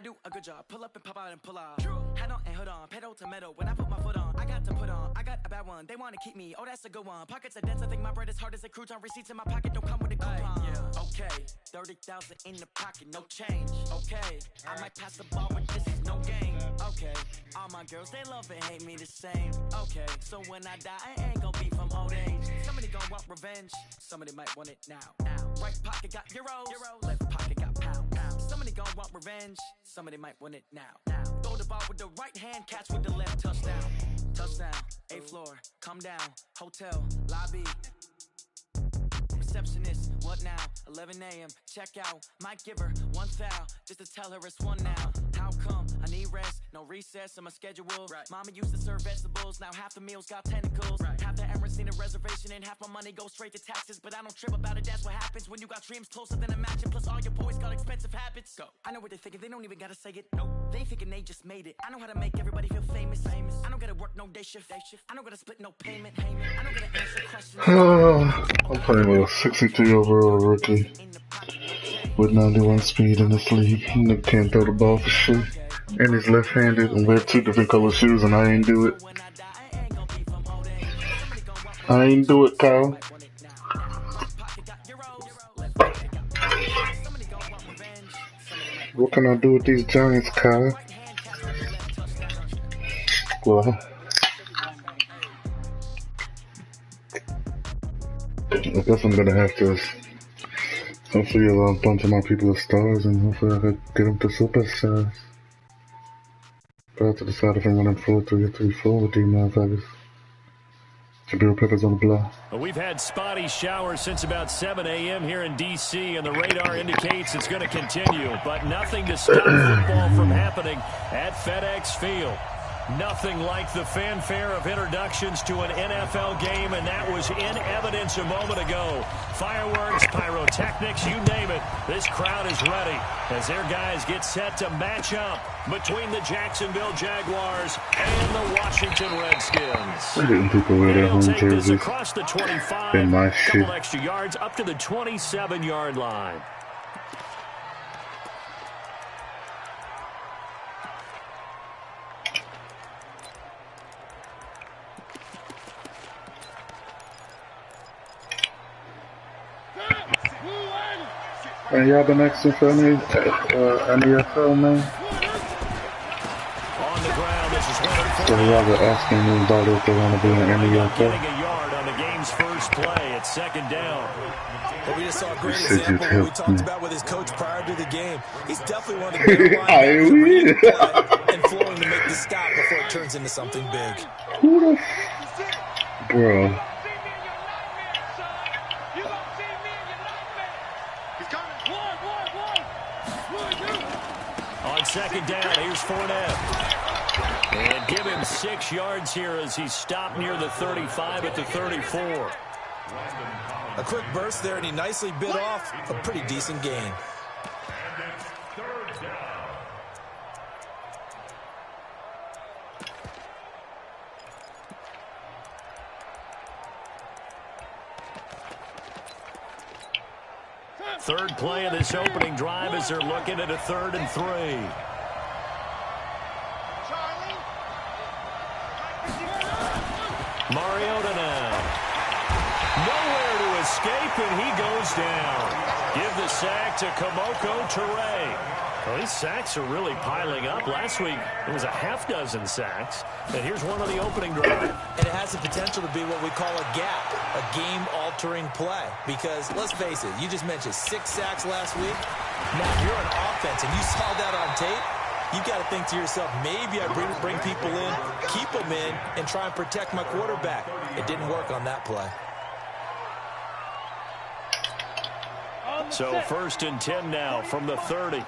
do a good job. Pull up and pop out and pull out. Head on and hood on, pedal to metal. When I put my foot on, I got to put on. I got a bad one, they wanna keep me. Oh, that's a good one. Pockets are dense, I think my bread is hard as a crouton. Receipts in my pocket don't come with a coupon. Yeah, okay. 30,000 in the pocket, no change. Okay, I might pass the ball, but this is no game. Okay, all my girls, they love and hate me the same. Okay, so when I die, I ain't gonna be from old age. Somebody gonna want revenge, somebody might want it now. Right pocket got euros, left pocket got pounds. Somebody gonna want revenge, somebody might want it now. Throw the ball with the right hand, catch with the left, touchdown. Touchdown, 8th floor, come down, hotel, lobby. Receptionist, what now? 11 a.m. Check out. Might give her one foul just to tell her it's one now. How come? I need rest, no recess in my schedule. Right. Mama used to serve vegetables, now half the meals got tentacles. Right. Half the errands need a reservation and half my money goes straight to taxes. But I don't trip about it, that's what happens when you got dreams closer than a match. Plus all your boys got expensive habits. Go. I know what they're thinking, they don't even gotta say it. Nope. They thinking they just made it. I know how to make everybody feel famous. I don't gotta work no day shift. I don't gotta split no payment. I don't gotta answer questions. I'm playing with a 63 overall rookie with 91 speed in this league. Nick can't throw the ball for shit. And he's left-handed and wear 2 different color shoes, and I ain't do it. I ain't do it, Kyle. What can I do with these Giants, Kyle? Well, I guess I'm gonna have to. Hopefully, a bunch of my people are stars, and hopefully, I could get them to superstars. But I have to decide if I'm running 4-3 or 3-4 with these motherfuckers. Jabril Peppers on the block. Well, we've had spotty showers since about 7 a.m. here in D.C., and the radar indicates it's going to continue, but nothing to stop football from happening at FedEx Field. Nothing like the fanfare of introductions to an NFL game, and that was in evidence a moment ago. Fireworks, pyrotechnics, you name it. This crowd is ready as their guys get set to match up between the Jacksonville Jaguars and the Washington Redskins. Why didn't people wear their home jerseys? Across the 25, in my couple extra yards up to the 27-yard line. And y'all been asking for any NFL, man? On the ground, this is so y'all been asking anybody if they want to be in NFL? Getting a yard on the game's first play at 2nd down. Well, we just saw a great example of what we talked about with his coach prior to the game. He's definitely one of the better linebackers to read the play and flowing to make the stop before it turns into something big. Who the bro? On 2nd down, here's Fournette. And give him 6 yards here as he's stopped near the 35 at the 34. A quick burst there, and he nicely bit off a pretty decent gain. Third play of this opening drive as they're looking at a 3rd and 3. Mariota now. Nowhere to escape, and he goes down. Give the sack to Kamoko Toure. Well, these sacks are really piling up. Last week, it was a half-dozen sacks. And here's one on the opening drive. And it has the potential to be what we call a gap, a game-altering play. Because, let's face it, you just mentioned 6 sacks last week. Now, if you're an offense and you saw that on tape, you've got to think to yourself, maybe I bring people in, keep them in, and try and protect my quarterback. It didn't work on that play. So 1st and 10 now from the 30.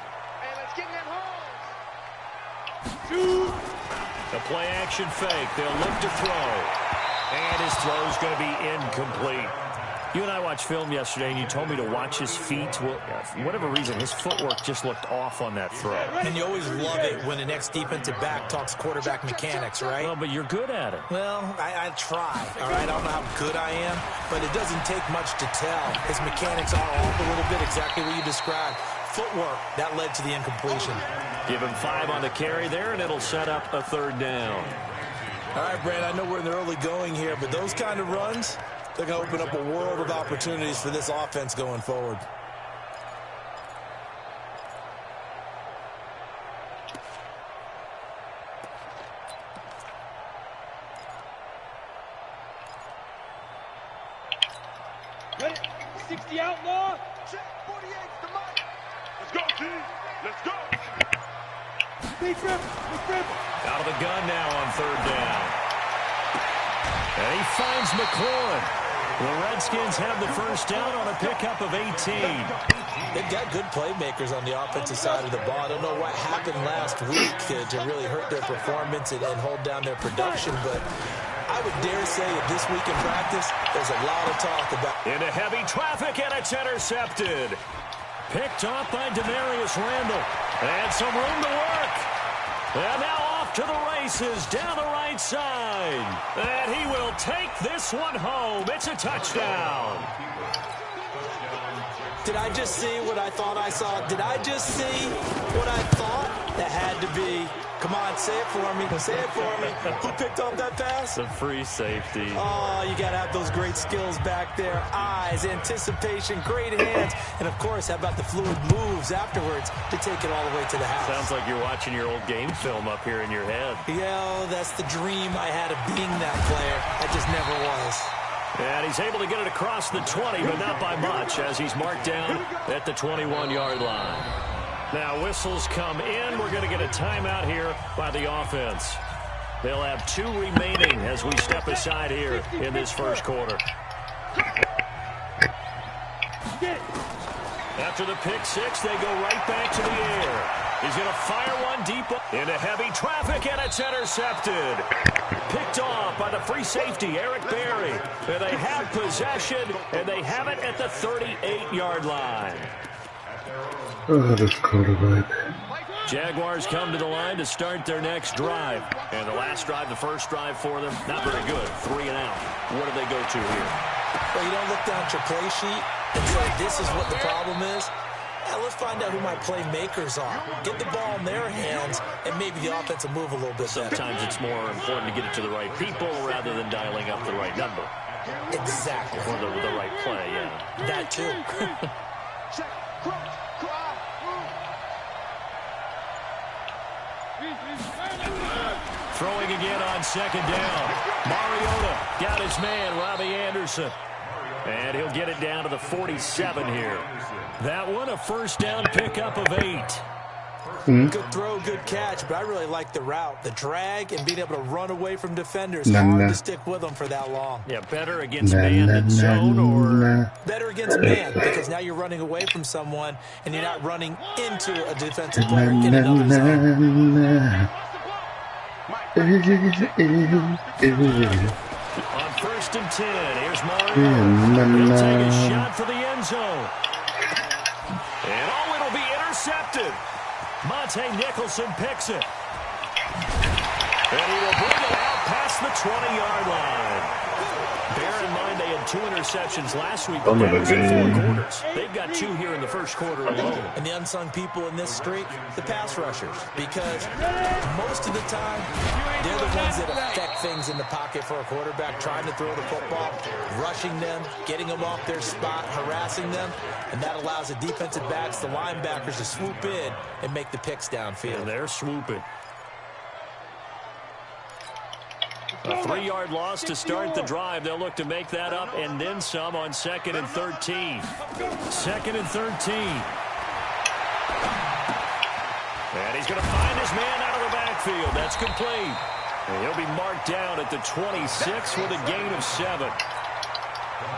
The play-action fake. They'll look to throw. And his throw is going to be incomplete. You and I watched film yesterday, and you told me to watch his feet. Well, for whatever reason, his footwork just looked off on that throw. And you always love it when an ex-defensive back talks quarterback mechanics, right? Well, but you're good at it. Well, I try, all right? I don't know how good I am, but it doesn't take much to tell. His mechanics are off a little bit, exactly what you described. footwork that led to the incompletion. Give him 5 on the carry there, and it'll set up a 3rd down. All right, Brand, I know we're in the early going here, but those kind of runs, they're going to open up a world of opportunities for this offense going forward. Ready? 60 outlaw. Check 48's the mark. Let's go, T. Let's go. Big rip. Out of the gun now on 3rd down. And he finds McLaurin. The Redskins have the first down on a pickup of 18. They've got good playmakers on the offensive side of the ball. I don't know what happened last week to really hurt their performance and hold down their production, but I would dare say that this week in practice, there's a lot of talk about. Into heavy traffic, and it's intercepted. Picked off by Demarius Randall. And some room to work. And now off to the races down the right side. And he will take this one home. It's a touchdown. Did I just see what I thought I saw? Did I just see what I thought? That had to be. Come on, say it for me. Say it for me. Who picked up that pass? The free safety. Oh, you got to have those great skills back there. Eyes, anticipation, great hands. And, of course, how about the fluid moves afterwards to take it all the way to the house? Sounds like you're watching your old game film up here in your head. Yeah, that's the dream I had of being that player. I just never was. And he's able to get it across the 20, but not by much, as he's marked down at the 21-yard line. Now whistles come in. We're going to get a timeout here by the offense. They'll have 2 remaining as we step aside here in this first quarter. After the pick 6, they go right back to the air. He's going to fire one deep into heavy traffic, and it's intercepted. Picked off by the free safety, Eric Berry. And they have possession, and they have it at the 38-yard line. Oh, this quarterback. Jaguars come to the line to start their next drive. And the last drive, the first drive for them, not very good. 3 and out. What do they go to here? Well, you don't look down at your play sheet and say, this is what the problem is. Now, let's find out who my playmakers are. Get the ball in their hands, and maybe the offense will move a little bit better. Sometimes it's more important to get it to the right people rather than dialing up the right number. Exactly. Or the right play, yeah. That too. Throwing again on 2nd down. Mariota got his man, Robbie Anderson. And he'll get it down to the 47 here. That one, a first down pickup of 8. Good throw, good catch, but I really like the route. The drag and being able to run away from defenders. Hard to stick with them for that long. Yeah, better against man than zone, or? Better against man, because now you're running away from someone and you're not running into a defensive player in another zone. On 1st and 10, here's Mariota. He'll take a shot for the end zone. And it'll be intercepted. Monte Nicholson picks it. And he will bring it out past the 20-yard line. Bear in mind they had 2 interceptions last week, but that was in 4 quarters. They've got 2 here in the first quarter alone. And the unsung people in this streak, the pass rushers, because most of the time, they're the ones that affect things in the pocket for a quarterback, trying to throw the football, rushing them, getting them off their spot, harassing them, and that allows the defensive backs, the linebackers, to swoop in and make the picks downfield. And they're swooping. A 3-yard loss to start the drive. They'll look to make that up and then some on 2nd and 13. 2nd and 13. And he's going to find his man out of the backfield. That's complete. And he'll be marked down at the 26 with a gain of 7.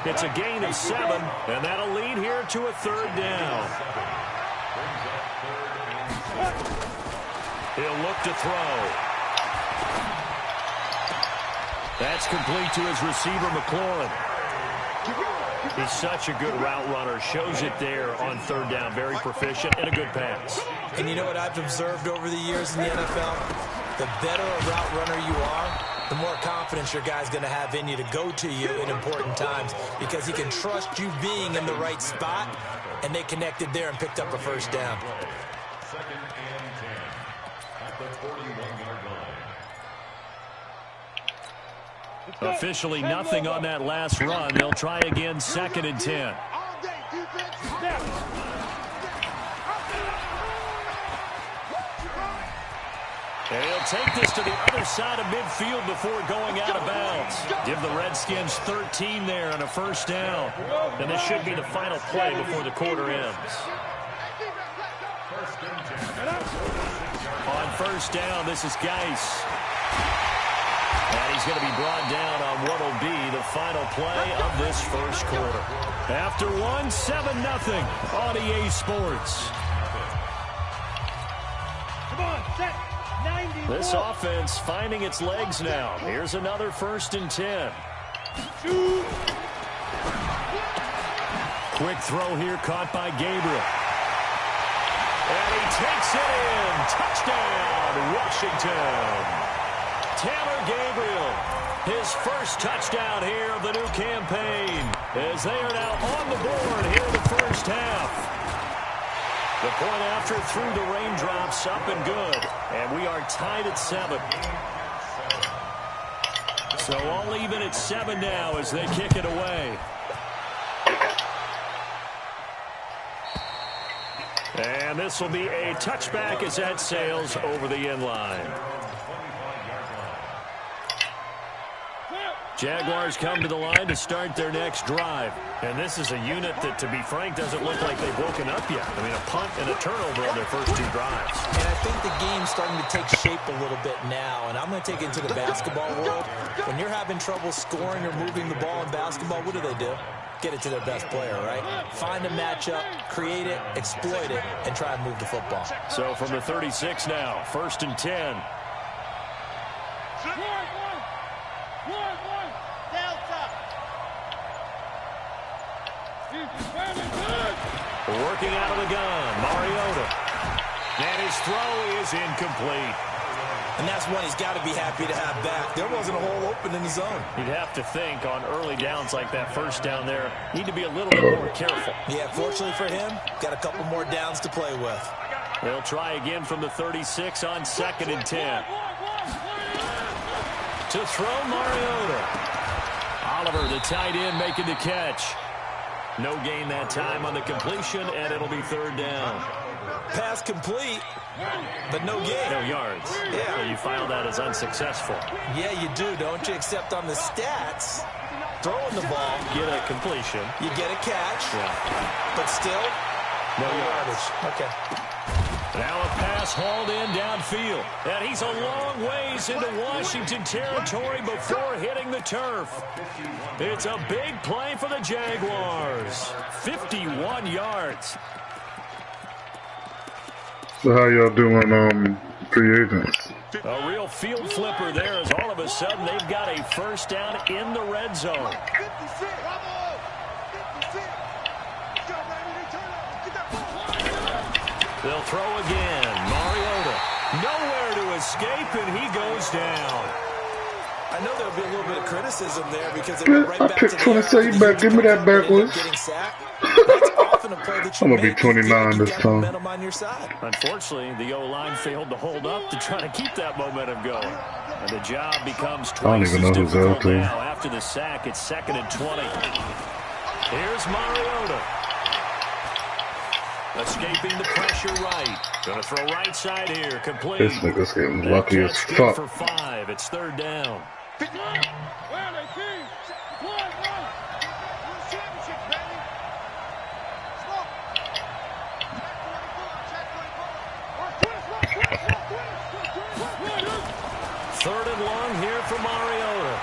It's a gain of 7, and that'll lead here to a 3rd down. He'll look to throw. That's complete to his receiver, McLaurin. He's such a good route runner. Shows it there on 3rd down. Very proficient and a good pass. And you know what I've observed over the years in the NFL? The better a route runner you are, the more confidence your guy's going to have in you to go to you in important times because he can trust you being in the right spot, and they connected there and picked up a first down. Second and 10 at the 41-yard line. Officially nothing on that last run. They'll try again, 2nd and 10. And he'll take this to the other side of midfield before going out of bounds. Give the Redskins 13 there and a first down. And this should be the final play before the quarter ends. On first down, this is Geis. And he's going to be brought down on what will be the final play of this first quarter. After one, 7-0 on EA Sports. Come on, set. This offense finding its legs now. Here's another 1st and 10. Quick throw here caught by Gabriel. And he takes it in. Touchdown, Washington. Taylor Gabriel, his first touchdown here of the new campaign, as they are now on the board here in the first half. The point after through the raindrops, up and good. And we are tied at 7. So all even at 7 now as they kick it away. And this will be a touchback as that sails over the end line. Jaguars come to the line to start their next drive. And this is a unit that, to be frank, doesn't look like they've woken up yet. I mean, a punt and a turnover on their first 2 drives. And I think the game's starting to take shape a little bit now. And I'm going to take it into the basketball world. When you're having trouble scoring or moving the ball in basketball, what do? Get it to their best player, right? Find a matchup, create it, exploit it, and try and move the football. So from the 36 now, 1st and 10. Working out of the gun, Mariota. And his throw is incomplete. And that's one he's got to be happy to have back. There wasn't a hole open in the zone. You'd have to think on early downs like that first down there, need to be a little bit more careful. Yeah, fortunately for him, got a couple more downs to play with. They'll try again from the 36 on 2nd and 10. To throw Mariota. Oliver, the tight end, making the catch. No gain that time on the completion, and it'll be 3rd down. Pass complete, but no gain. No yards. Yeah. So you file that as unsuccessful. Yeah, you do, don't you? Except on the stats, throwing the ball. Get a completion. You get a catch. Yeah. But still, no yardage. Okay. Now a pass hauled in downfield. And he's a long ways into Washington territory before hitting the turf. It's a big play for the Jaguars. 51 yards. So how y'all doing, free agents? A real field flipper there as all of a sudden they've got a first down in the red zone. They'll throw again. Mariota. Nowhere to escape, and he goes down. I know there'll be a little bit of criticism there because they went right back to the 27 back. Give me that backwards. That's often a play that you I'm gonna be 29 this time. Momentum on your side. Unfortunately, the O-line failed to hold up to try to keep that momentum going. And the job becomes I don't twice even as know who's difficult out there. now. After the sack, it's 2nd and 20. Here's Mariota. Escaping the pressure right. Gonna throw right side here. Complete. This nigga's getting That lucky as catch good fuck. for 5. It's 3rd down. Third and long here for Mariota.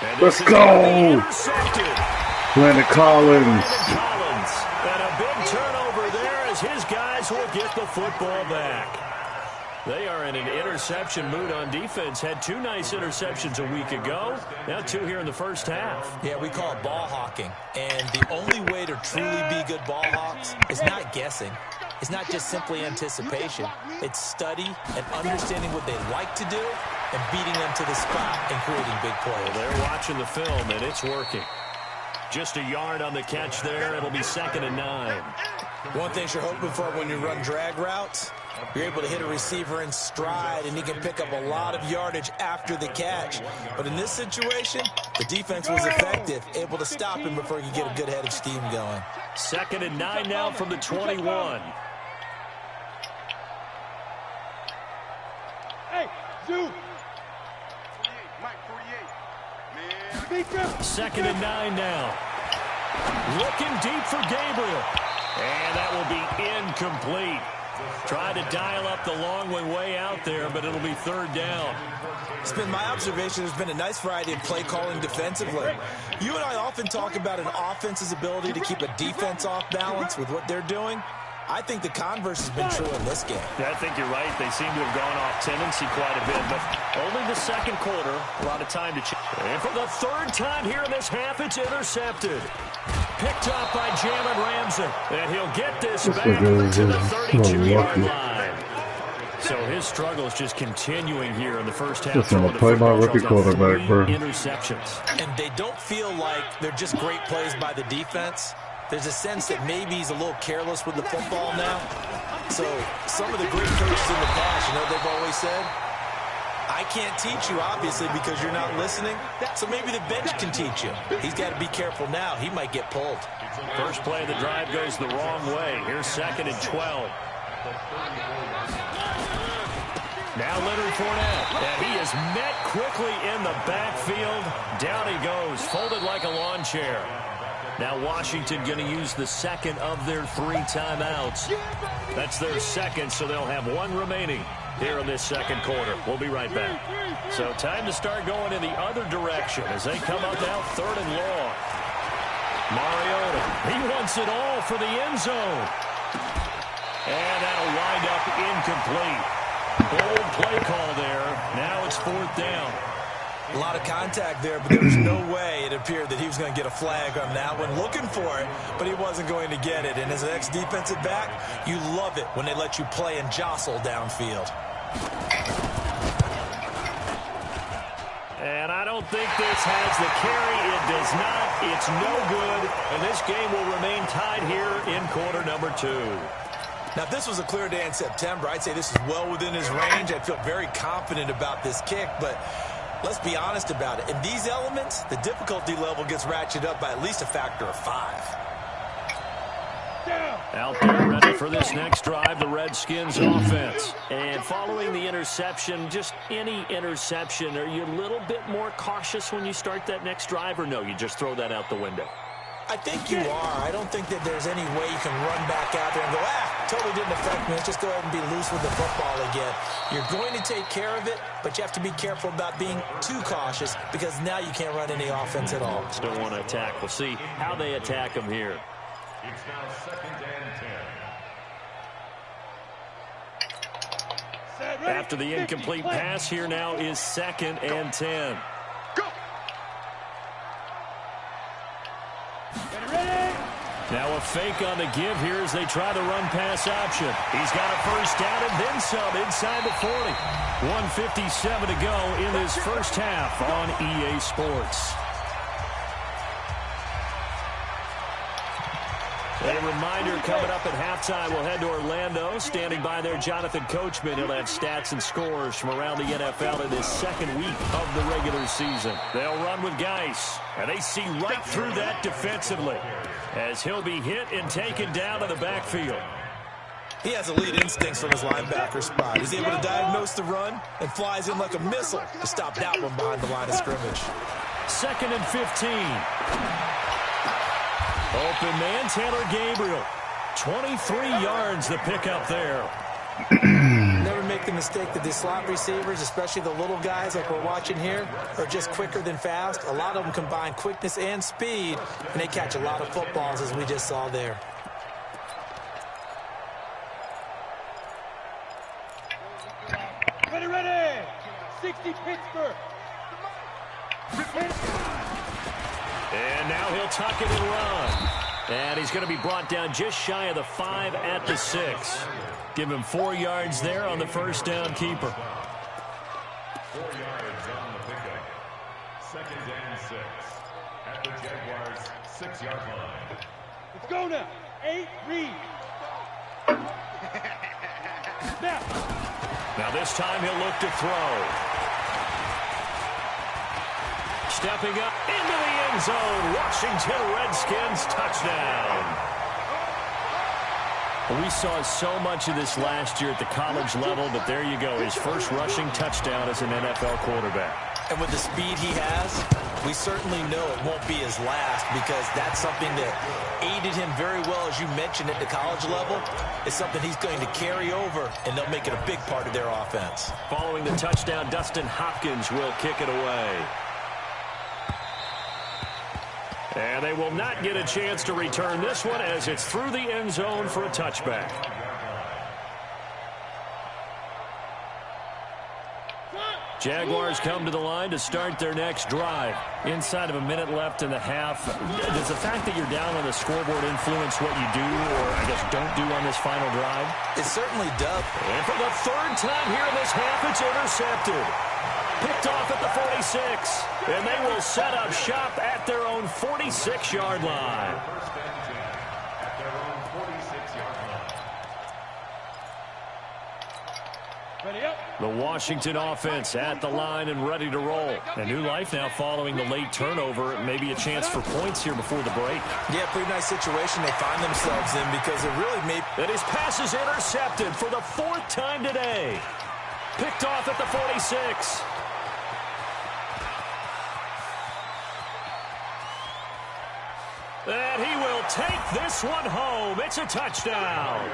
And Let's go! Landon Collins. And a big turnover there as his guys will get the football back. They are in an interception mood on defense. Had 2 nice interceptions a week ago. Now 2 here in the first half. Yeah, we call it ball hawking. And the only way to truly be good ball hawks is not guessing. is not just simply anticipation. It's study and understanding what they like to do and beating them to the spot and creating big plays. Well, they're watching the film, and it's working. Just a yard on the catch there. It'll be 2nd and 9. One thing you're hoping for when you run drag routes, you're able to hit a receiver in stride, and he can pick up a lot of yardage after the catch. But in this situation, the defense was effective, able to stop him before he could get a good head of steam going. 2nd and 9 now from the 21. Hey, Zoo. 2nd and 9 now. Looking deep for Gabriel. And that will be incomplete. Tried to dial up the long way out there, but it'll be 3rd down. It's been my observation there's been a nice variety of play calling defensively. You and I often talk about an offense's ability to keep a defense off balance with what they're doing. I think the converse has been true in this game. Yeah, I think you're right. They seem to have gone off tendency quite a bit, but only the 2nd quarter. A lot of time to change. And for the 3rd time here in this half, it's intercepted. Picked up by Jalen Ramsey. And he'll get this back to the 32-yard line. So his struggle is just continuing here in the first half. Just gonna play my rookie quarterback, bro. Interceptions. And they don't feel like they're just great plays by the defense. There's a sense that maybe he's a little careless with the football now. So some of the great coaches in the past, you know what they've always said? I can't teach you, obviously, because you're not listening. So maybe the bench can teach you. He's got to be careful now. He might get pulled. First play of the drive goes the wrong way. Here's 2nd and 12. Now Leonard Fournette. And he is met quickly in the backfield. Down he goes, folded like a lawn chair. Now Washington going to use the 2nd of their 3 timeouts. That's their 2nd, so they'll have 1 remaining here in this 2nd quarter. We'll be right back. So time to start going in the other direction as they come up now 3rd and long. Mariota, he wants it all for the end zone. And that'll wind up incomplete. Bold play call there. Now it's 4th down. A lot of contact there, but there was no way it appeared that he was going to get a flag on that one. Looking for it, but he wasn't going to get it. And as an ex-defensive back, you love it when they let you play and jostle downfield. And I don't think this has the carry. It does not. It's no good. And this game will remain tied here in quarter number 2. Now, if this was a clear day in September, I'd say this is well within his range. I'd feel very confident about this kick, but let's be honest about it. In these elements, the difficulty level gets ratcheted up by at least a factor of 5. Out there ready for this next drive, the Redskins offense. And following the interception, just any interception, are you a little bit more cautious when you start that next drive, or no, you just throw that out the window? I think you are. I don't think that there's any way you can run back out there and go, totally didn't affect me. Let's just go ahead and be loose with the football again. You're going to take care of it, but you have to be careful about being too cautious because now you can't run any offense at all. Still want to attack. We'll see how they attack him here. It's now 2nd and 10. After the incomplete pass, here now is 2nd and 10. Now a fake on the give here as they try the run-pass option. He's got a first down and then some inside the 40. 1:57 to go in this first half on EA Sports. A reminder coming up at halftime, we'll head to Orlando. Standing by there, Jonathan Coachman. He'll have stats and scores from around the NFL in this 2nd week of the regular season. They'll run with Geis, and they see right through that defensively as he'll be hit and taken down to the backfield. He has elite instincts from his linebacker spot. He's able to diagnose the run and flies in like a missile to stop that one behind the line of scrimmage. 2nd and 15. Open man, Taylor Gabriel. 23 yards the pickup there. Never make the mistake that these slot receivers, especially the little guys like we're watching here, are just quicker than fast. A lot of them combine quickness and speed, and they catch a lot of footballs, as we just saw there. Ready! 60 Pittsburgh. And now he'll tuck it and run. And he's going to be brought down just shy of the 5 at the 6. Give him 4 yards there on the first down keeper. 4 yards on the pickup. 2nd and 6 at the Jaguars' 6-yard line. Let's go now. 8, read. Now this time he'll look to throw. Stepping up into the end zone. Washington Redskins touchdown. We saw so much of this last year at the college level, but there you go. His first rushing touchdown as an NFL quarterback. And with the speed he has, we certainly know it won't be his last, because that's something that aided him very well, as you mentioned, at the college level. It's something he's going to carry over, and they'll make it a big part of their offense. Following the touchdown, Dustin Hopkins will kick it away. And they will not get a chance to return this one, as it's through the end zone for a touchback. Jaguars come to the line to start their next drive. Inside of a minute left in the half. Does the fact that you're down on the scoreboard influence what you do, or I guess don't do, on this final drive? It certainly does. And for the 3rd time here in this half, it's intercepted. Picked off at the 46. And they will set up shop at their own 46-yard line. First and 10 at their own 46-yard line. Ready up. The Washington offense at the line and ready to roll. A new life now following the late turnover. Maybe a chance for points here before the break. Yeah, pretty nice situation they find themselves in, because it really made... And his pass is intercepted for the 4th time today. Picked off at the 46. And he will take this one home. It's a touchdown.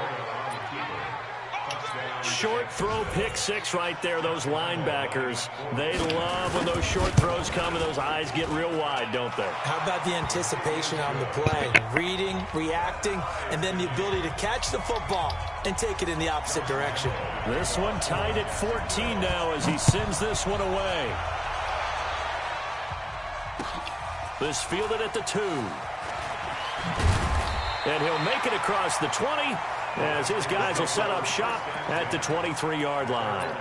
Short throw, pick 6 right there. Those linebackers, they love when those short throws come and those eyes get real wide, don't they? How about the anticipation on the play? Reading, reacting, and then the ability to catch the football and take it in the opposite direction. This one tied at 14 now as he sends this one away. This fielded at the 2. And he'll make it across the 20 as his guys will set up shop at the 23-yard line.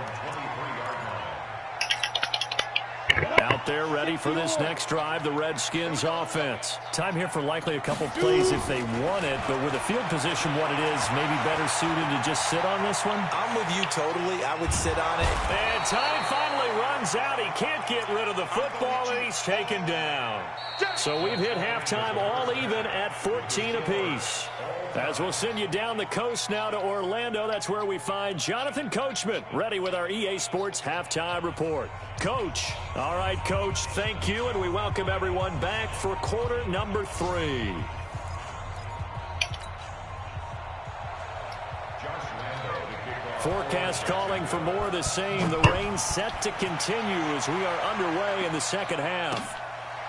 Out there ready for this next drive, the Redskins offense. Time here for likely a couple plays if they want it, but with the field position what it is, maybe better suited to just sit on this one? I'm with you totally. I would sit on it. And time finally runs out. He can't get rid of the football, and he's taken down. So we've hit halftime all even at 14 apiece. As we'll send you down the coast now to Orlando, that's where we find Jonathan Coachman ready with our EA Sports Halftime Report. Coach. All right, Coach, thank you, and we welcome everyone back for quarter number 3. Forecast calling for more of the same. The rain set to continue as we are underway in the second half.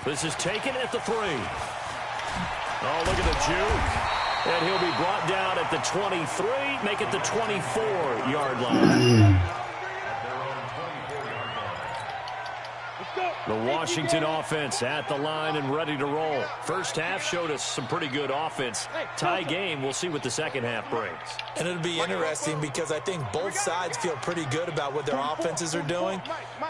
This is taken at the 3. Oh, look at the juke. And he'll be brought down at the 23, make it the 24-yard line. The Washington offense at the line and ready to roll. First half showed us some pretty good offense. Tie game, we'll see what the second half brings. And it'll be interesting because I think both sides feel pretty good about what their offenses are doing.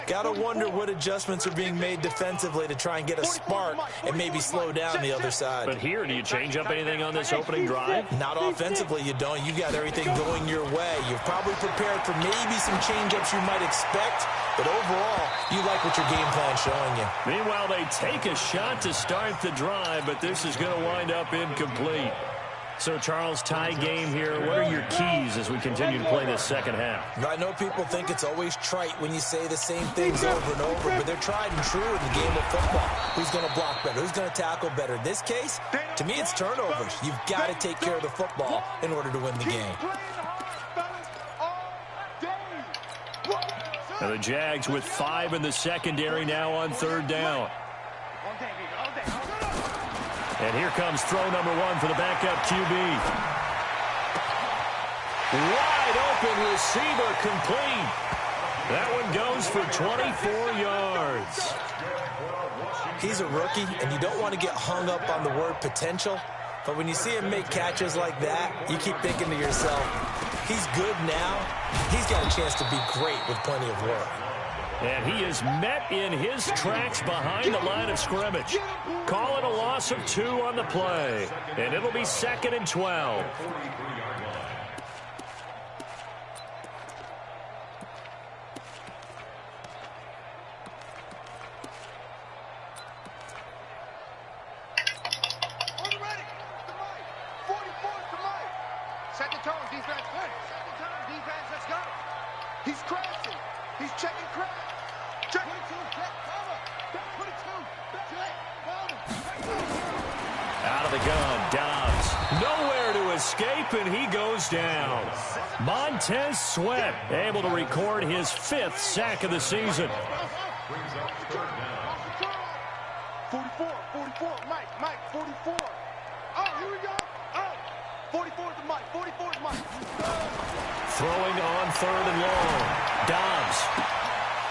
Gotta wonder what adjustments are being made defensively to try and get a spark and maybe slow down the other side. But here, do you change up anything on this opening drive? Not offensively, you don't. You got everything going your way. You're probably prepared for maybe some change-ups you might expect, but overall, you like what your game plan's showing you. Meanwhile, they take a shot to start the drive, but this is going to wind up incomplete. So, Charles, tie game here. What are your keys as we continue to play this second half? I know people think it's always trite when you say the same things over and over, but they're tried and true in the game of football. Who's going to block better? Who's going to tackle better? In this case, to me, it's turnovers. You've got to take care of the football in order to win the game. Now the Jags with 5 in the secondary now on 3rd down. And here comes throw number 1 for the backup QB. Wide open receiver complete. That one goes for 24 yards. He's a rookie, and you don't want to get hung up on the word potential. But when you see him make catches like that, you keep thinking to yourself, he's good now. He's got a chance to be great with plenty of work. And he is met in his tracks behind the line of scrimmage. Call it a loss of 2 on the play. And it'll be 2nd and 12. Set the tone, defense. Set the tone, defense. Let's go. He's crashing. He's checking crash. Check. 22. Check. Cover. 22. Check. Out of the gun, Dobbs. Nowhere to escape, and he goes down. Montez Sweat able to record his 5th sack of the season. 44. Mike. 44. Oh, here we go. Oh. 44 is the Mike. 44 is Mike. Throwing on 3rd and long. Dobbs.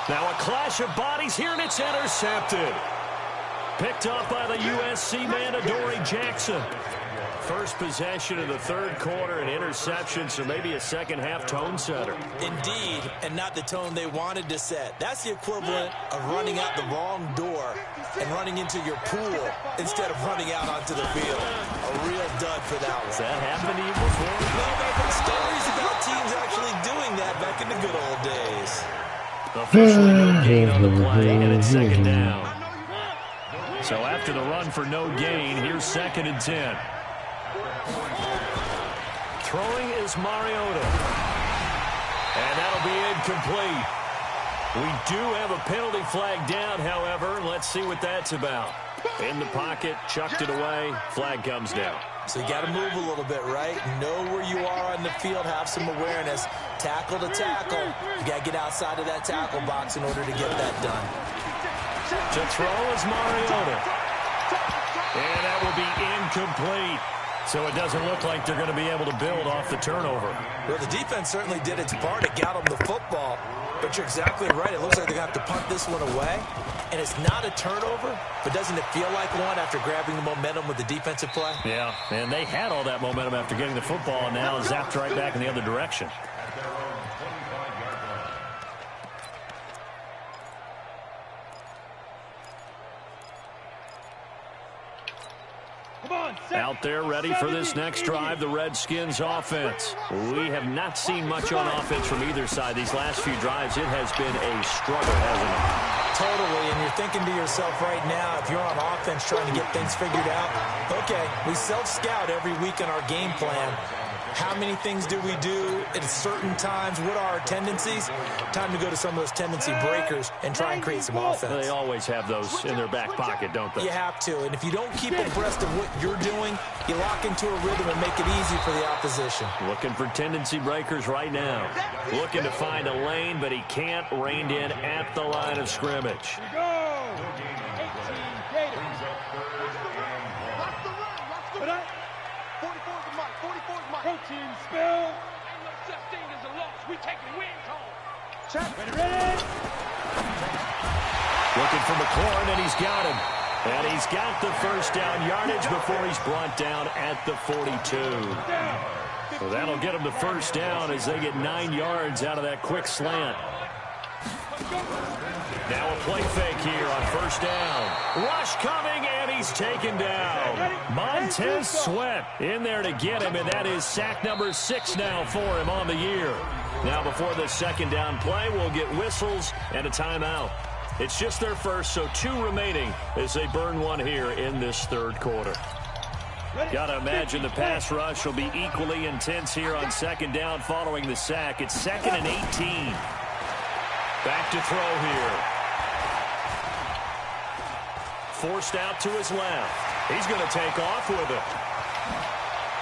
Now a clash of bodies here, and it's intercepted. Picked off by the USC man, Adoree Jackson. First possession of the 3rd quarter, an interception, so maybe a second-half tone setter. Indeed, and not the tone they wanted to set. That's the equivalent of running out the wrong door and running into your pool instead of running out onto the field. A real dud for that one. Has that happened to you before? No, but I've heard stories about teams actually doing that back in the good old days. Officially no gain on the play, and it's 2nd down. So after the run for no gain, here's 2nd and 10. Throwing is Mariota. And that'll be incomplete. We do have a penalty flag down, however. Let's see what that's about. In the pocket, chucked it away. Flag comes down. So you got to move a little bit, right? Know where you are on the field, have some awareness. Tackle to tackle. You got to get outside of that tackle box in order to get that done. To throw is Mariota. And that will be incomplete. So it doesn't look like they're going to be able to build off the turnover. Well, the defense certainly did its part to get them the football. But you're exactly right. It looks like they're going to have to punt this one away. And it's not a turnover, but doesn't it feel like one after grabbing the momentum with the defensive play? Yeah, and they had all that momentum after getting the football, and now zapped right back in the other direction. Out there ready for this next drive, the Redskins offense. We have not seen much on offense from either side. These last few drives, it has been a struggle, hasn't it? Totally, and you're thinking to yourself right now, if you're on offense trying to get things figured out, okay, we self-scout every week in our game plan. How many things do we do at certain times? What are our tendencies? Time to go to some of those tendency breakers and try and create some offense. They always have those in their back pocket, don't they? You have to, and if you don't keep abreast of what you're doing, you lock into a rhythm and make it easy for the opposition. Looking for tendency breakers right now. Looking to find a lane, but he can't. Reined in at the line of scrimmage. Protein spill. Ain't no such thing as a loss. We taking wins home. Check. Ready. Looking for McLaurin, and he's got him. And he's got the first down yardage before he's brought down at the 42. So that'll get him the first down as they get 9 yards out of that quick slant. Now a play fake here on first down. Rush coming, and he's taken down. Montez Sweat in there to get him, and that is sack number 6 now for him on the year. Now before the second down play, we'll get whistles and a timeout. It's just their first, so 2 remaining as they burn one here in this 3rd quarter. Got to imagine the pass rush will be equally intense here on second down following the sack. It's 2nd and 18. Back to throw here. Forced out to his left. He's going to take off with it.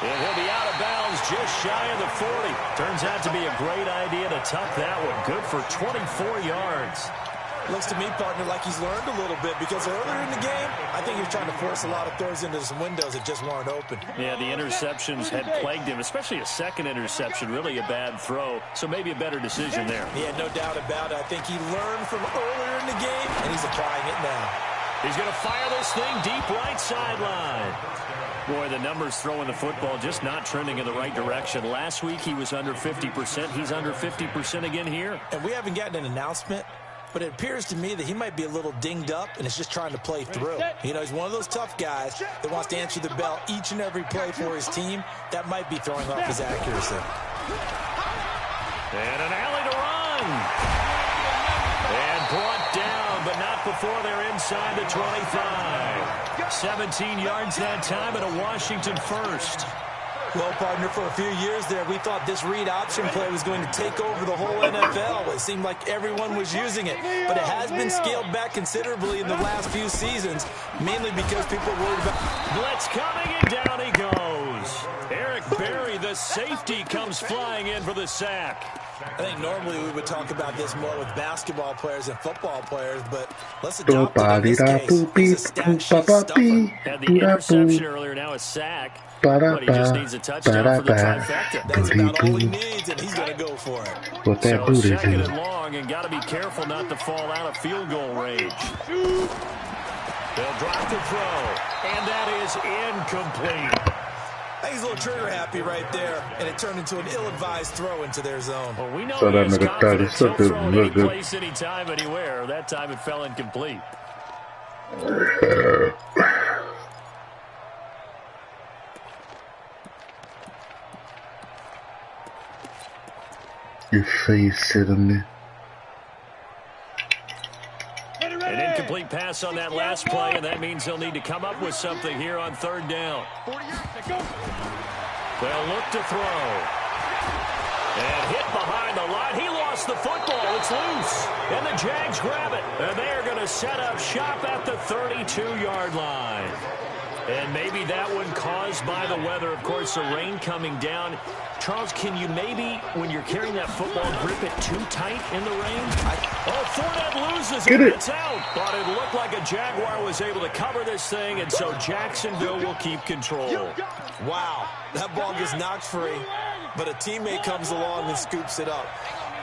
And he'll be out of bounds just shy of the 40. Turns out to be a great idea to tuck that one. Good for 24 yards. Looks to me, partner, like he's learned a little bit because earlier in the game, I think he was trying to force a lot of throws into some windows that just weren't open. Yeah, the interceptions had plagued him, especially a second interception, really a bad throw. So maybe a better decision there. Yeah, no doubt about it. I think he learned from earlier in the game, and he's applying it now. He's going to fire this thing deep right sideline. Boy, the numbers throwing the football just not trending in the right direction. Last week he was under 50%. He's under 50% again here. And we haven't gotten an announcement, but it appears to me that he might be a little dinged up and is just trying to play through. You know, he's one of those tough guys that wants to answer the bell each and every play for his team. That might be throwing off his accuracy. And an alley to run. And brought down, but not before they're inside the 25. 17 yards that time and a Washington first. Well, partner, for a few years there, we thought this read option play was going to take over the whole NFL. It seemed like everyone was using it, but it has been scaled back considerably in the last few seasons, mainly because people are worried about... Blitz coming, and down he goes. Eric Berry, the safety, comes flying in for the sack. I think normally we would talk about this more with basketball players and football players, but let's adopt it in this case. He's a stat sheet stuffer. Had the interception earlier, now a sack. But he just needs a touchdown for the trifecta. That's about all he needs, and he's going to go for it. What that So booty second do? and long, and got to be careful not to fall out of field goal range. They'll drop the throw, and that is incomplete. I think he's a little trigger happy right there, and it turned into an ill-advised throw into their zone. Well, we know So he that has nigga thought he confidence. He'll something throw it real any good. place, anytime, anywhere. That time it fell incomplete. Your face sitting there. An incomplete pass on that last play, and that means they'll need to come up with something here on third down. They'll look to throw. And hit behind the line. He lost the football. It's loose. And the Jags grab it. And they are going to set up shop at the 32-yard line. And maybe that one caused by the weather. Of course, the rain coming down. Charles, can you maybe, when you're carrying that football, grip it too tight in the rain? Fournette loses it. It's out. But it looked like a Jaguar was able to cover this thing, and so Jacksonville will keep control. Wow, that ball gets knocked free, but a teammate comes along and scoops it up.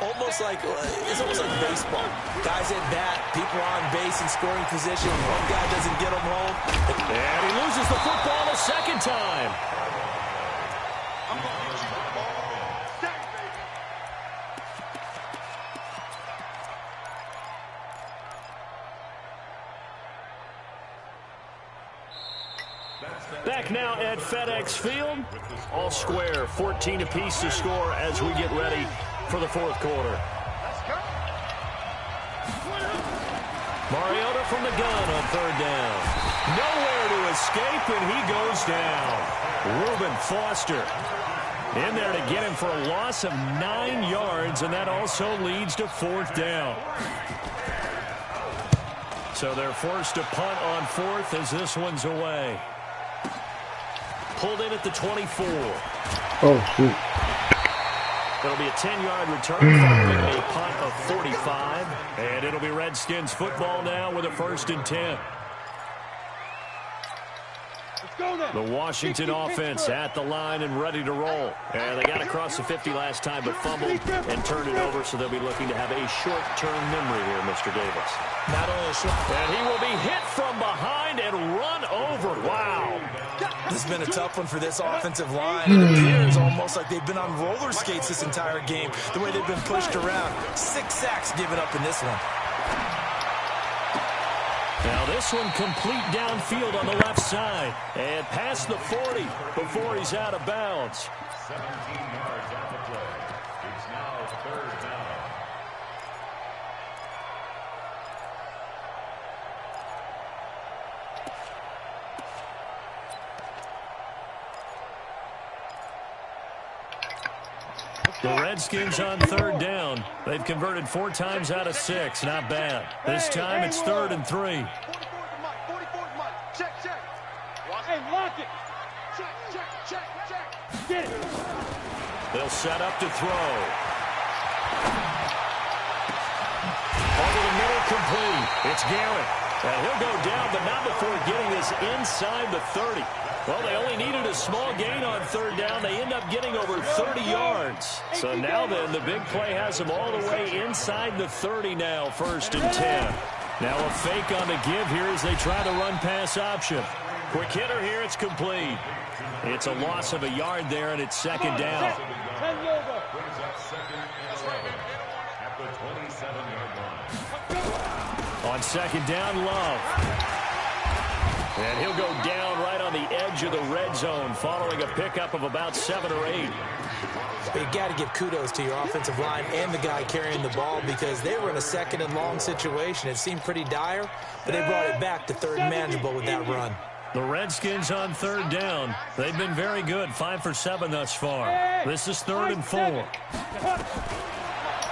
It's almost like baseball. Guys at bat, people on base in scoring position. One guy doesn't get him home. And he loses the football a second time. Back now at FedEx Field. All square, 14 apiece to score as we get ready for the fourth quarter. Mariota from the gun on third down. Nowhere to escape, and he goes down. Reuben Foster in there to get him for a loss of 9 yards, and that also leads to fourth down. So they're forced to punt on fourth as this one's away. Pulled in at the 24. Oh, shoot. It'll be a 10-yard return following a punt of 45. And it'll be Redskins football now with a 1st and 10. The Washington offense at the line and ready to roll. And they got across the 50 last time but fumbled and turned it over, so they'll be looking to have a short-term memory here, Mr. Davis. Not only a short... And he will be hit from behind and run over. Wow. This has been a tough one for this offensive line. It appears almost like they've been on roller skates this entire game, the way they've been pushed around. 6 sacks given up in this one. Now this one complete downfield on the left side. And past the 40 before he's out of bounds. 17 yards on the play. It's now third down. The Redskins on third down. They've converted 4 times out of 6. Not bad. This time it's 3rd and 3. 44 check, check. Hey, lock it. Check, check, check, check. Get it. They'll set up to throw. Over the middle, complete. It's Garrett. And he'll go down, but not before getting this inside the 30. Well, they only needed a small gain on third down. They end up getting over 30 yards. So now then, the big play has them all the way inside the 30 now, 1st and 10. Now a fake on the give here as they try to run pass option. Quick hitter here. It's complete. It's a loss of a yard there, and it's second down. Brings up second and 11 at the 27-yard line. On second down, Love. And he'll go down right on the edge of the red zone following a pickup of about 7 or 8. But you got to give kudos to your offensive line and the guy carrying the ball because they were in a second and long situation. It seemed pretty dire, but they brought it back to third and manageable with that run. The Redskins on third down. They've been very good, 5 for 7 thus far. This is 3rd and 4.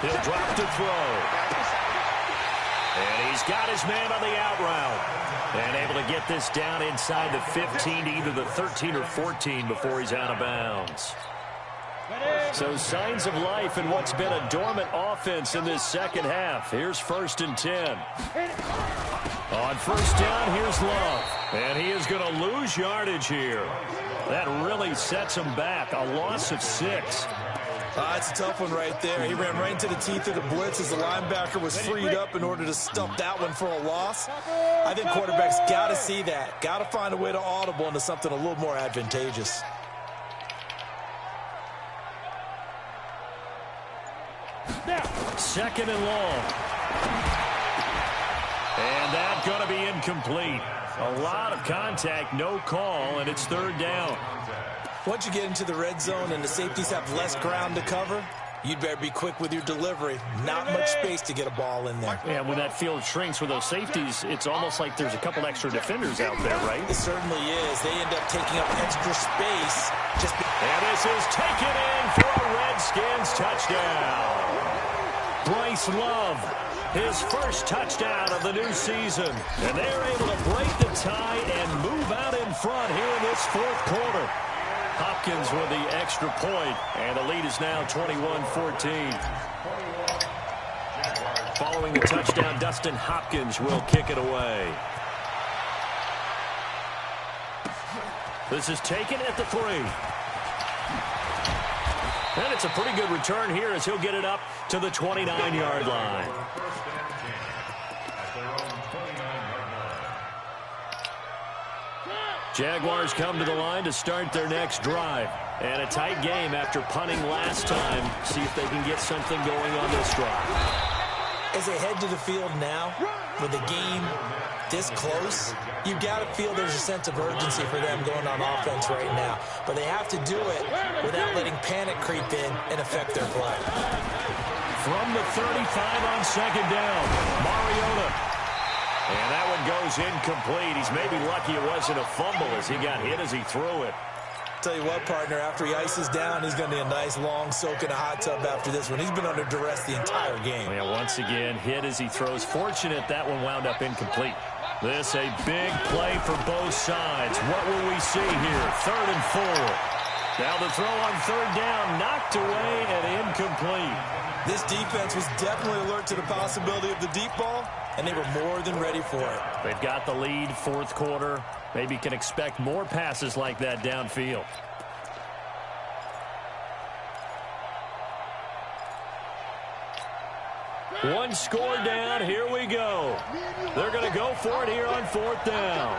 He'll drop to throw. And he's got his man on the out route. And able to get this down inside the 15 to either the 13 or 14 before he's out of bounds. So signs of life in what's been a dormant offense in this second half. Here's 1st and 10. On first down, here's Love. And he is going to lose yardage here. That really sets him back. A loss of 6. It's a tough one right there. He ran right into the teeth of the blitz as the linebacker was freed up in order to stump that one for a loss. I think quarterbacks got to see that. Got to find a way to audible into something a little more advantageous. Second and long. And that's going to be incomplete. A lot of contact, no call, and it's 3rd down. Once you get into the red zone and the safeties have less ground to cover, you'd better be quick with your delivery. Not much space to get a ball in there. Yeah, when that field shrinks with those safeties, it's almost like there's a couple extra defenders out there, right? It certainly is. They end up taking up extra space. And this is taken in for a Redskins touchdown. Bryce Love, his first touchdown of the new season. And they're able to break the tie and move out in front here in this 4th quarter. Hopkins with the extra point, and the lead is now 21-14. Following the touchdown, Dustin Hopkins will kick it away. This is taken at the 3. And it's a pretty good return here as he'll get it up to the 29-yard line. Jaguars come to the line to start their next drive. And a tight game after punting last time. See if they can get something going on this drive. As they head to the field now, with the game this close, you've got to feel there's a sense of urgency for them going on offense right now. But they have to do it without letting panic creep in and affect their play. From the 35 on second down, Mariota. And that one goes incomplete. He's maybe lucky it wasn't a fumble as he got hit as he threw it. Tell you what, partner, after he ices down, he's going to need a nice long soak in a hot tub after this one. He's been under duress the entire game. Yeah, once again, hit as he throws. Fortunate that one wound up incomplete. This a big play for both sides. What will we see here? 3rd and 4. Now the throw on 3rd down, knocked away and incomplete. This defense was definitely alert to the possibility of the deep ball, and they were more than ready for it. They've got the lead, 4th quarter. Maybe can expect more passes like that downfield. One score down. Here we go. They're going to go for it here on 4th down.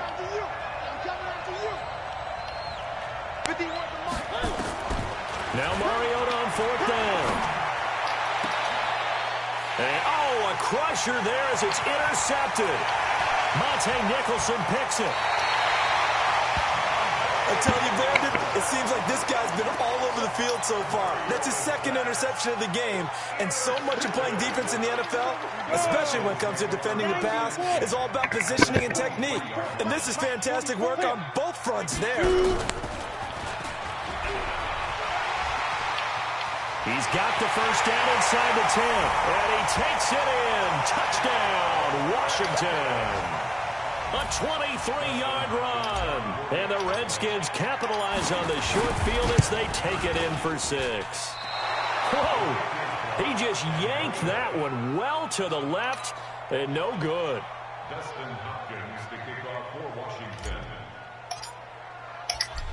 Now Mariota on 4th down. And, oh, a crusher there as it's intercepted. Monte Nicholson picks it. I tell you, Brandon, it seems like this guy's been all over the field so far. That's his 2nd interception of the game. And so much of playing defense in the NFL, especially when it comes to defending the pass, is all about positioning and technique. And this is fantastic work on both fronts there. He's got the first down inside the 10. And he takes it in. Touchdown, Washington. A 23-yard run. And the Redskins capitalize on the short field as they take it in for 6. Whoa! He just yanked that one well to the left and no good. Dustin Hopkins to kick off for Washington.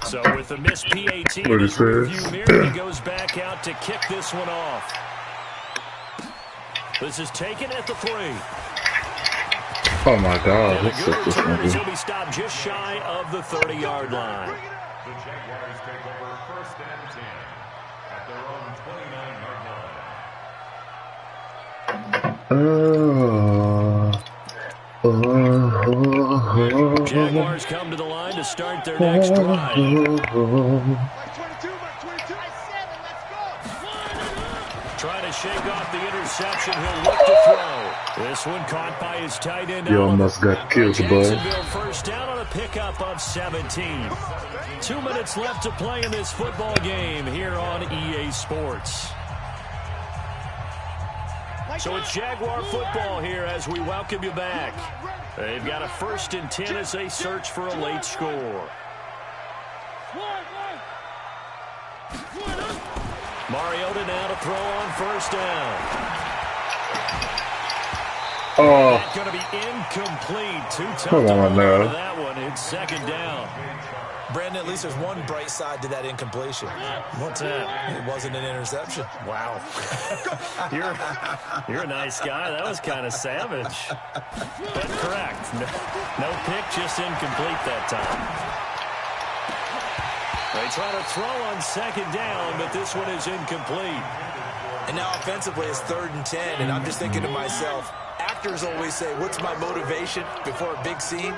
So with the missed PAT in his rearview mirror, he goes back out to kick this one off. This is taken at the 3. Oh my God, And a that's good such a return as movie. he'll be stopped just shy of the 30-yard line. The Jaguars take over 1st and 10 at their own 29-yard line. Jaguars come to the line to start their next drive. Mike 22, Mike 22. Trying to shake off the interception. He'll look to throw. This one caught by his tight end. You Oliver. almost got killed, boy. Jacksonville first down on a pickup of 17. 2 minutes left to play in this football game here on EA Sports. So it's Jaguar football here as we welcome you back. They've got a 1st and 10 as they search for a late score. Mariota now to throw on 1st down. Oh, That's going to be incomplete. Too tough come to on hold on to now. that one. It's 2nd down. Brandon, at least there's one bright side to that incompletion. What's that? It wasn't an interception. Wow. You're a nice guy. That was kind of savage. But correct. No pick, just incomplete that time. They try to throw on 2nd down, but this one is incomplete. And now offensively it's 3rd and 10, and I'm just thinking to myself, actors always say, what's my motivation before a big scene?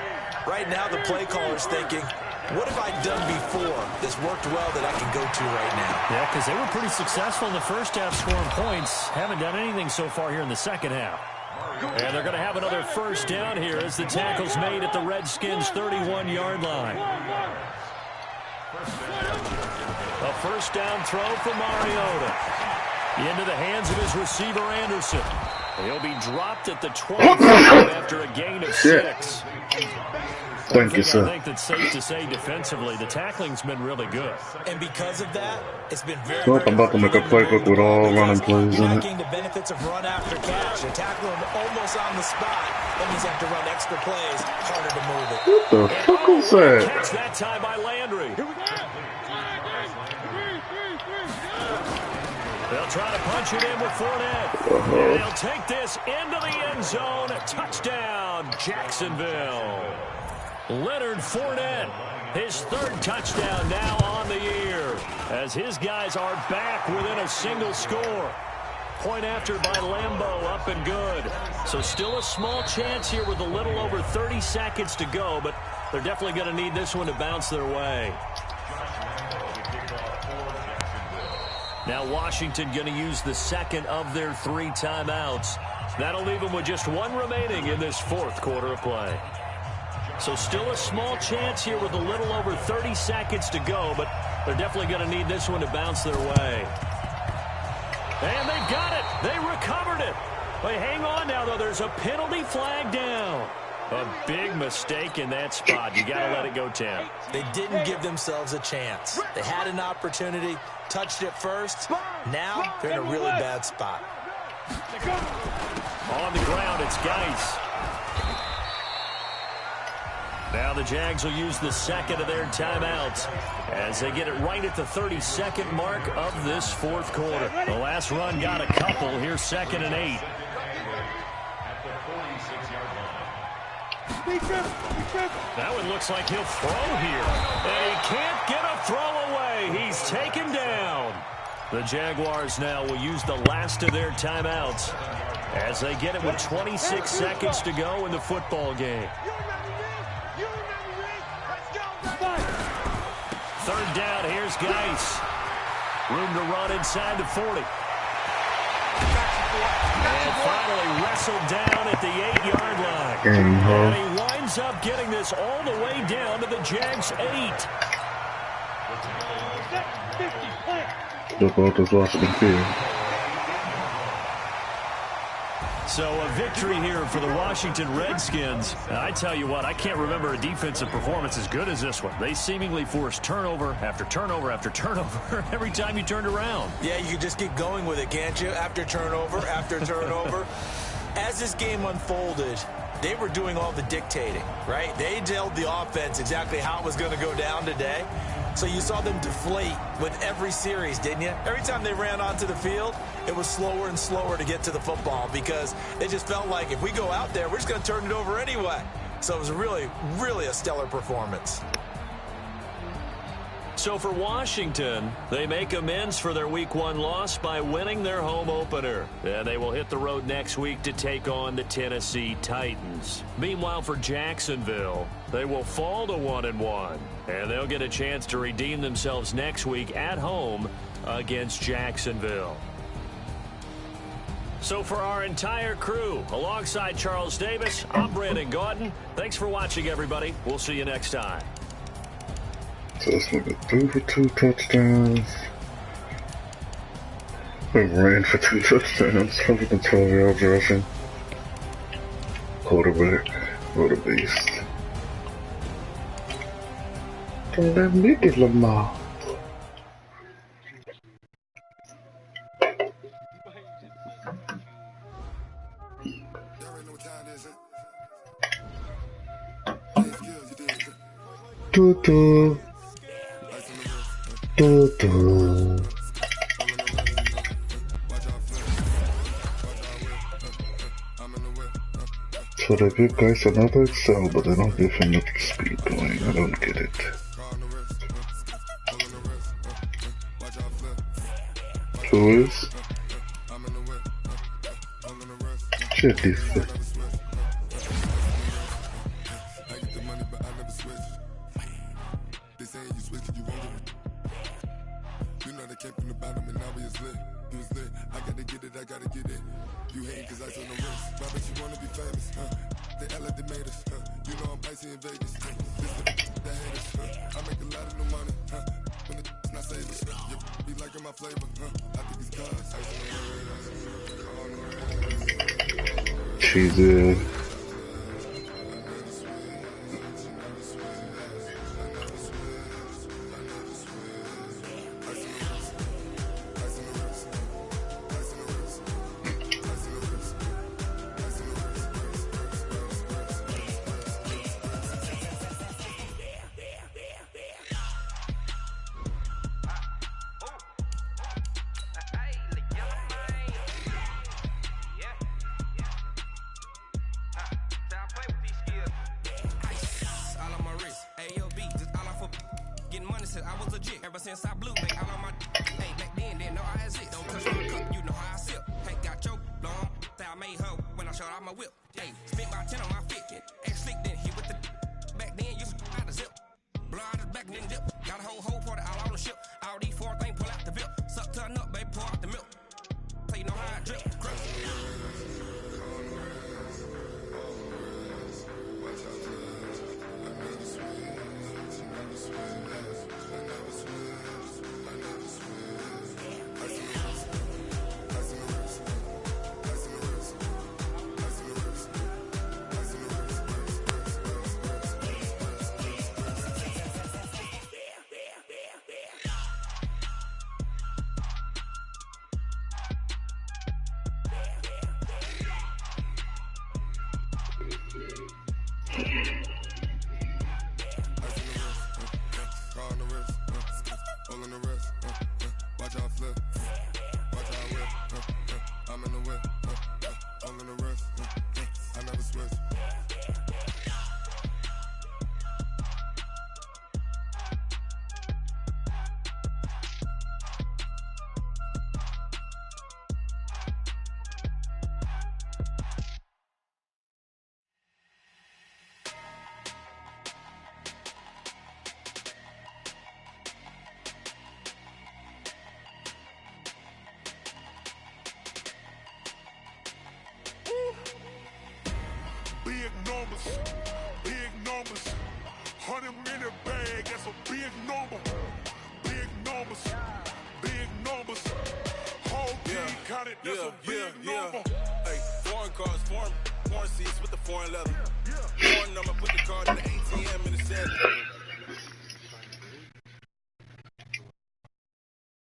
Right now the play caller's thinking, what have I done before that's worked well that I can go to right now? Yeah, because they were pretty successful in the first half scoring points. Haven't done anything so far here in the second half. And they're going to have another 1st down here as the tackle's made at the Redskins' 31-yard line. A 1st down throw for Mariota. Into the hands of his receiver, Anderson. He'll be dropped at the 25 after a gain of 6. Thank you, I sir. think that's safe to say defensively, the tackling's been really good. And because of that, it's been very, So I'm about to make a playbook with all running plays you're in not it. getting the benefits of run after catch. You tackle him almost on the spot. That means you have to run extra plays, harder to move it. What the fuck was that? Catch that time by Landry. They'll try to punch it in with Fournette. And they'll take this into the end zone. Touchdown, Jacksonville. Leonard Fournette, his 3rd touchdown now on the year, as his guys are back within a single score. Point after by Lambeau, up and good. So still a small chance here with a little over 30 seconds to go, but they're definitely going to need this one to bounce their way. Now Washington going to use the 2nd of their 3 timeouts. That'll leave them with just 1 remaining in this 4th quarter of play. So still a small chance here with a little over 30 seconds to go, but they're definitely going to need this one to bounce their way. And they've got it. They recovered it. They hang on now, though. There's a penalty flag down. A big mistake in that spot. You got to let it go, Tim. They didn't give themselves a chance. They had an opportunity, touched it first. Now they're in a really bad spot. On the ground, it's Geis. Now the Jags will use the 2nd of their timeouts as they get it right at the 32nd mark of this 4th quarter. The last run got a couple. Here's 2nd and 8. That one looks like he'll throw here. And he can't get a throw away. He's taken down. The Jaguars now will use the last of their timeouts as they get it with 26 seconds to go in the football game. 3rd down, here's Geis. Room to run inside the 40. And finally wrestled down at the 8-yard line. And he winds up getting this all the way down to the Jags' 8. The Broncos Washington field. So a victory here for the Washington Redskins. I tell you what, I can't remember a defensive performance as good as this one. They seemingly forced turnover after turnover after turnover every time you turned around. Yeah, you can just keep going with it, can't you? After turnover, after turnover. As this game unfolded, they were doing all the dictating, right? They told the offense exactly how it was going to go down today. So you saw them deflate with every series, didn't you? Every time they ran onto the field, it was slower and slower to get to the football because it just felt like if we go out there, we're just going to turn it over anyway. So it was really, really a stellar performance. So for Washington, they make amends for their Week 1 loss by winning their home opener. And they will hit the road next week to take on the Tennessee Titans. Meanwhile, for Jacksonville, they will fall to 1-1. And they'll get a chance to redeem themselves next week at home against Jacksonville. So for our entire crew, alongside Charles Davis, I'm Brandon Gaudin. Thanks for watching, everybody. We'll see you next time. So this nigga threw for 2 touchdowns. We ran for 2 touchdowns. 112 yards rushing. Quarterback. What a beast. Don't let me get Lamar. Tutu. Tutu. So they give guys another Excel, but they don't give him the speed going. I don't get it. Who is? Shit, this. Jesus. Since I blew back all on my hey, back then, didn't know I had it. Don't touch my cup, you know how I sip. Hey, got your long, I made her when I showed out my whip. Hey, spent about 10 on my fit. Ex slick, then hit with the back then, you out the zip. Blow out his back, then dip. Got a whole party all on the ship. All these 4 things, pull out the VIP. Suck, turn up, baby, pour out the milk. Play, you know how I drip. Crush. Big numbers, 100 minute bag, that's a big number. Big numbers, whole team counted, that's a big number. Hey, foreign cars, foreign seats with the foreign leather. Foreign number, put the card in the ATM in the center.